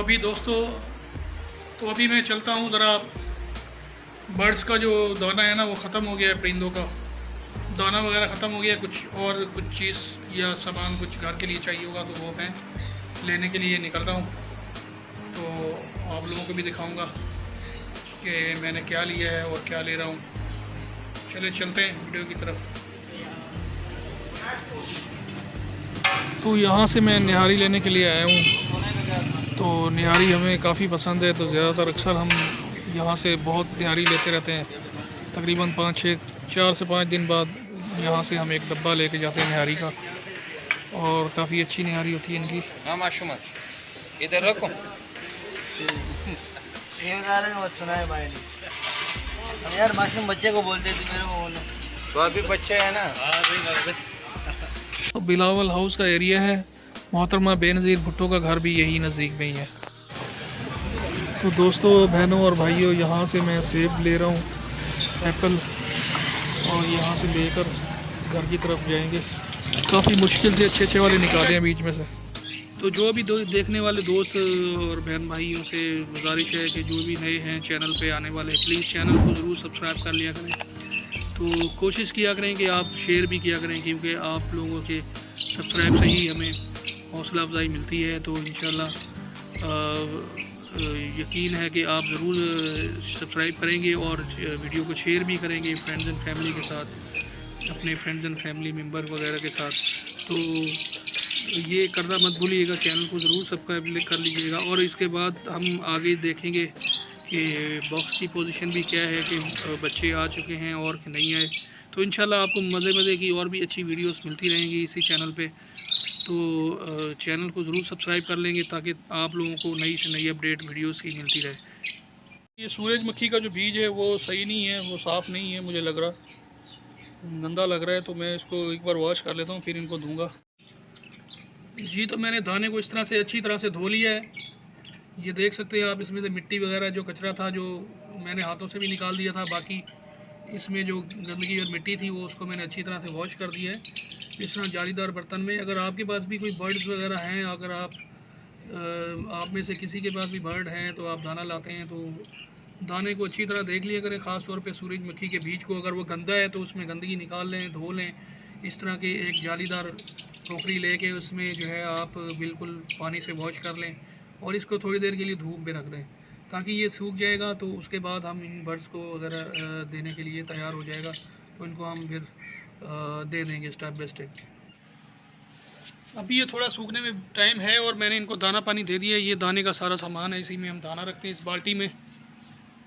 अभी दोस्तों अभी मैं चलता हूँ ज़रा। बर्ड्स का जो दाना है ना वो ख़त्म हो गया है, परिंदों का दाना वगैरह ख़त्म हो गया है। कुछ चीज़ या सामान कुछ घर के लिए चाहिए होगा तो वो मैं लेने के लिए निकल रहा हूँ। तो आप लोगों को भी दिखाऊंगा कि मैंने क्या लिया है और क्या ले रहा हूँ। चले चलते हैं वीडियो की तरफ। तो यहाँ से मैं निहारी लेने के लिए आया हूँ। तो निहारी हमें काफ़ी पसंद है, तो ज़्यादातर अक्सर हम यहाँ से बहुत निहारी लेते रहते हैं। तकरीबन 4 से 5 दिन बाद यहाँ से हम एक डब्बा लेके जाते हैं निहारी का, और काफ़ी अच्छी निहारी होती है इनकी। हाँ माशूम इधर रखो। सुना है भाई यार, माशूम बच्चे को बोलते थे, मेरे को बोले तो अभी बच्चे है ना। तो बिलावल हाउस का एरिया है। मोहतरमा बेनज़ीर भुट्टो का घर भी यही नज़दीक में ही है। तो दोस्तों, बहनों और भाइयों, यहाँ से मैं सेब ले रहा हूँ, एप्पल, और यहाँ से लेकर घर की तरफ जाएंगे। काफ़ी मुश्किल से अच्छे वाले निकाले हैं बीच में से। तो जो भी देखने वाले दोस्त और बहन भाइयों से गुजारिश है कि जो भी नए हैं चैनल पे आने वाले, प्लीज़ चैनल को ज़रूर सब्सक्राइब कर लिया करें। तो कोशिश किया करें कि आप शेयर भी किया करें, क्योंकि आप लोगों के सब्सक्राइब से ही हमें हौसला अफजाई मिलती है। तो इंशाल्लाह यकीन है कि आप ज़रूर सब्सक्राइब करेंगे और वीडियो को शेयर भी करेंगे फ्रेंड्स एंड फैमिली के साथ, अपने फ्रेंड्स एंड फैमिली मेम्बर वगैरह के साथ। तो ये करना मत भूलिएगा, चैनल को ज़रूर सब्सक्राइब कर लीजिएगा। और इसके बाद हम आगे देखेंगे कि बॉक्स की पोजीशन भी क्या है, कि बच्चे आ चुके हैं और कि नहीं आए। तो इंशाल्लाह आपको मज़े की और भी अच्छी वीडियोस मिलती रहेंगी इसी चैनल पे। तो चैनल को ज़रूर सब्सक्राइब कर लेंगे ताकि आप लोगों को नई से नई अपडेट वीडियोस की मिलती रहे। ये सूरजमुखी का जो बीज है वो सही नहीं है, वो साफ़ नहीं है, मुझे लग रहा गंदा लग रहा है। तो मैं इसको एक बार वॉश कर लेता हूँ, फिर इनको दूँगा जी। तो मैंने दाने को इस तरह से अच्छी तरह से धो लिया है। ये देख सकते हैं आप, इसमें से मिट्टी वगैरह जो कचरा था जो मैंने हाथों से भी निकाल दिया था, बाकी इसमें जो गंदगी और मिट्टी थी वो उसको मैंने अच्छी तरह से वॉश कर दिया है इस तरह जालीदार बर्तन में। अगर आपके पास भी कोई बर्ड्स वगैरह हैं, अगर आप में से किसी के पास भी बर्ड हैं तो आप दाना लाते हैं तो दाने को अच्छी तरह देख लिया करें, ख़ास तौर पे सूरजमुखी के बीज को। अगर वो गंदा है तो उसमें गंदगी निकाल लें, धो लें। इस तरह के एक जालीदार टोकरी लेके उसमें जो है आप बिल्कुल पानी से वॉश कर लें और इसको थोड़ी देर के लिए धूप में रख दें ताकि ये सूख जाएगा। तो उसके बाद हम इन बर्ड्स को अगर देने के लिए तैयार हो जाएगा तो इनको हम फिर दे देंगे स्टेप बाय स्टेप। अभी ये थोड़ा सूखने में टाइम है और मैंने इनको दाना पानी दे दिया। ये दाने का सारा सामान है, इसी में हम दाना रखते हैं इस बाल्टी में,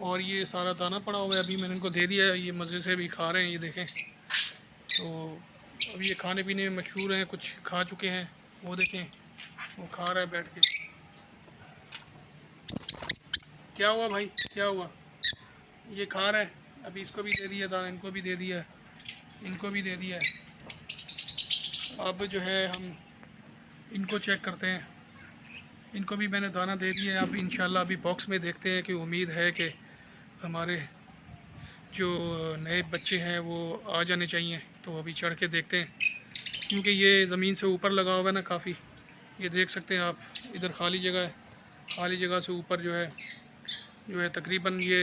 और ये सारा दाना पड़ा हुआ है। अभी मैंने इनको दे दिया है, ये मज़े से भी खा रहे हैं, ये देखें। तो अभी ये खाने पीने में मशहूर हैं, कुछ खा चुके हैं, वो देखें वो खा रहा है बैठ के। क्या हुआ भाई, क्या हुआ? ये खा रहा है। अभी इसको भी दे दिया दाना, इनको भी दे दिया, इनको भी दे दिया है। अब जो है हम इनको चेक करते हैं, इनको भी मैंने दाना दे दिया है। अब इंशाल्लाह अभी बॉक्स में देखते हैं कि उम्मीद है कि हमारे जो नए बच्चे हैं वो आ जाने चाहिए। तो अभी चढ़ के देखते हैं, क्योंकि ये ज़मीन से ऊपर लगा हुआ है ना काफ़ी। ये देख सकते हैं आप, इधर खाली जगह है, खाली जगह से ऊपर जो है तकरीबन ये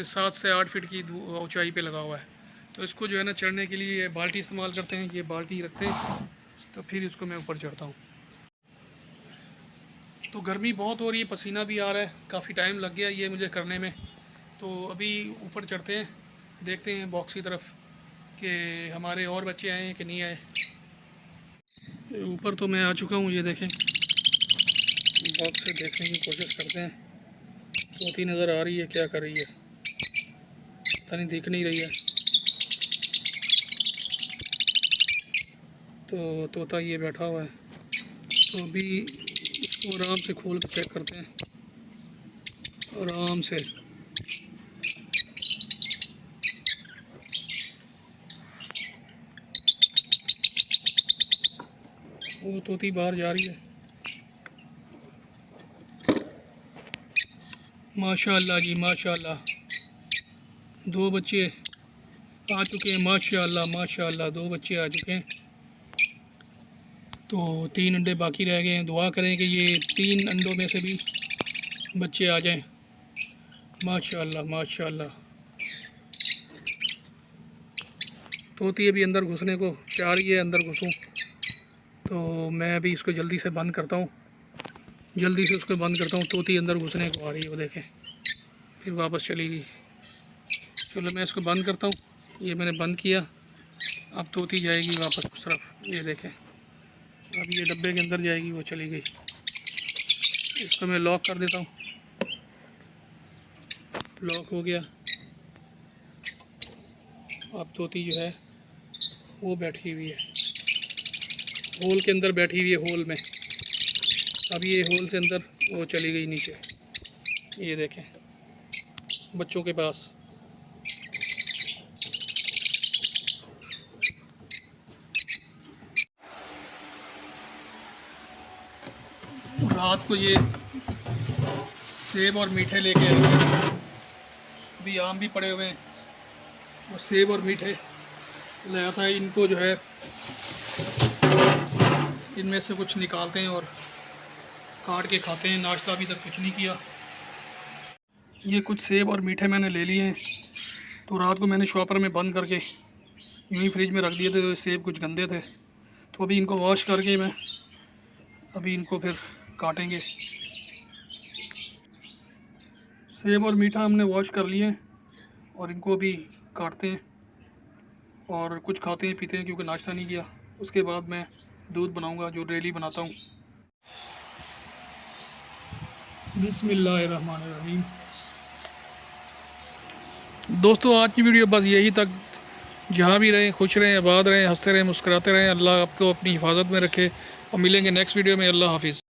7 से 8 फीट की ऊंचाई पे लगा हुआ है। तो इसको जो है ना चढ़ने के लिए बाल्टी इस्तेमाल करते हैं। ये बाल्टी रखते हैं तो फिर इसको मैं ऊपर चढ़ता हूँ। तो गर्मी बहुत हो रही है, पसीना भी आ रहा है, काफ़ी टाइम लग गया ये मुझे करने में। तो अभी ऊपर चढ़ते हैं, देखते हैं बॉक्स की तरफ कि हमारे और बच्चे आए हैं कि नहीं आए। ऊपर तो मैं आ चुका हूँ, ये देखें, बॉक्स से देखने की कोशिश करते हैं। तोती नज़र आ रही है, क्या कर रही है पता नहीं, दिख नहीं रही है। तो तोता ये बैठा हुआ है। तो अभी इसको आराम से खोल कर चेक करते हैं, आराम से। वो तोती बाहर जा रही है। माशाअल्लाह जी, माशाअल्लाह, 2 बच्चे आ चुके हैं। माशाअल्लाह माशाअल्लाह, 2 बच्चे आ चुके हैं। तो 3 अंडे बाकी रह गए हैं। दुआ करें कि ये 3 अंडों में से भी बच्चे आ जाएं। माशाल्लाह माशाल्लाह। तोती अभी अंदर घुसने को चाह रही है, अंदर घुसूँ तो मैं अभी इसको जल्दी से बंद करता हूँ, जल्दी से उसको बंद करता हूँ। तोती अंदर घुसने को आ रही है, वो देखें फिर वापस चली गई। चलो मैं इसको बंद करता हूँ। ये मैंने बंद किया, अब तोती जाएगी वापस उस तरफ। ये देखें अब ये डब्बे के अंदर जाएगी, वो चली गई। इसको मैं लॉक कर देता हूँ। लॉक हो गया। अब तोती जो है वो बैठी हुई है, होल के अंदर बैठी हुई है, होल में। अब ये होल से अंदर वो चली गई नीचे। ये देखें बच्चों के पास। रात को ये सेब और मीठे लेके आए हैं। अभी आम भी पड़े हुए हैं और सेब और मीठे लाया था। इनको जो है इनमें से कुछ निकालते हैं और काट के खाते हैं। नाश्ता अभी तक कुछ नहीं किया। ये कुछ सेब और मीठे मैंने ले लिए हैं, तो रात को मैंने शॉपर में बंद करके यूँ ही फ्रिज में रख दिए थे। तो सेब कुछ गंदे थे, तो अभी इनको वॉश करके मैं अभी इनको फिर काटेंगे। सेब और मीठा हमने वॉश कर लिए हैं और इनको अभी काटते हैं और कुछ खाते हैं पीते हैं, क्योंकि नाश्ता नहीं किया। उसके बाद मैं दूध बनाऊंगा जो डेली बनाता हूँ। बिस्मिल्लाहिर्रहमानिर्रहीम। दोस्तों आज की वीडियो बस यही तक। जहाँ भी रहें खुश रहें, आबाद रहें, हंसते रहें, मुस्कुराते रहें। अल्लाह आपको अपनी हिफाजत में रखे और मिलेंगे नेक्स्ट वीडियो में। अल्लाह हाफिज़।